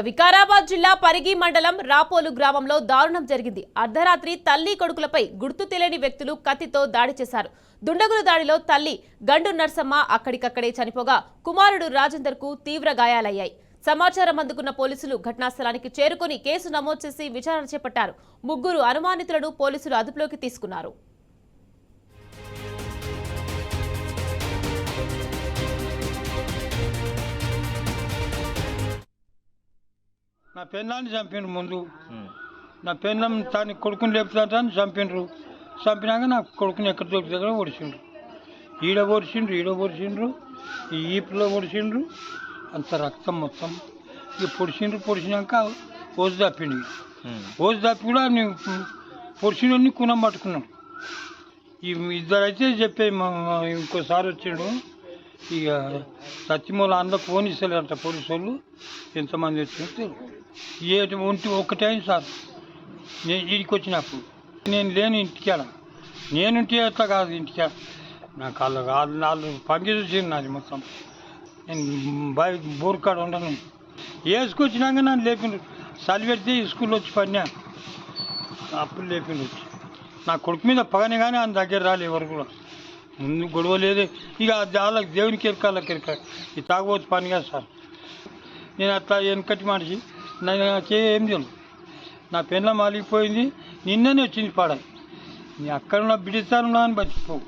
వికారాబాద్ జిల్లా పరిగి మండలం రాపోలు గ్రామంలో దారుణం జరిగింది. అర్ధరాత్రి తల్లి కొడుకులపై గుర్తు తెలియని వ్యక్తులు కత్తితో దాడి చేశారు. దుండగుల దాడిలో తల్లి గండు నర్సమ్మ అక్కడికక్కడే చనిపోగా కుమారుడు రాజేందర్ కు తీవ్ర గాయాలయ్యాయి. సమాచారం అందుకున్న పోలీసులు ఘటనా స్థలానికి చేరుకుని కేసు నమోదు చేసి విచారణ చేపట్టారు. ముగ్గురు అనుమానితులను పోలీసులు అదుపులోకి తీసుకున్నారు. నా పెళ్ళాన్ని చంపిండ్రు. ముందు నా పెళ్ళం తాని కొడుకుని లేపుతాని చంపిండ్రు. చంపినాక నా కొడుకుని ఎక్కడ దొరికి దగ్గర పొడిచిండ్రు. ఈడ పొడిచిండ్రు, ఈ ఈపులో పొడిచిండ్రు. అంత రక్తం మొత్తం ఇక పొడిచినాక ఓజు తప్పిండు. ఓజు తప్పి కూడా నేను పొడిచినోడిని కునం పట్టుకున్నాను. ఈ ఇద్దరైతే చెప్పే ఇంకోసారి వచ్చిండు. ఇక సత్యమూల అందులో ఫోన్ ఇస్తలేరంట పోలీసు వాళ్ళు. ఎంతమంది వచ్చినట్టు ఒంటి ఒక్కటైంది సార్. నేను ఇంటికి వచ్చినప్పుడు నేను లేను ఇంటికాడ. నేనుంటే అట్లా కాదు ఇంటికాడ. నాకు వాళ్ళు పంగి చూసింది నాది మొత్తం. నేను బోర్కాడ ఉండను. వేసుకొచ్చినాక నన్ను లేపిండు. చలి పెడితే స్కూల్లో వచ్చి పడినా. అప్పుడు లేపిండు వచ్చి. నా కొడుకు మీద పగనే కానీ ఆయన దగ్గర రాలే ఎవరు కూడా. ముందు గొడవ లేదే. ఇక వాళ్ళకి దేవునికి ఎరకాలకి ఎరక ఈ తాగబోతు పని కాదు సార్. నేను అట్లా వెనకటి మనిషి. నాకేం తెలియదు. నా పెళ్ళం మాలిగిపోయింది. నిన్ననే వచ్చింది పాడాలి. నీ అక్కడ ఉన్న బిడిస్తాను అని బతికిపోవు.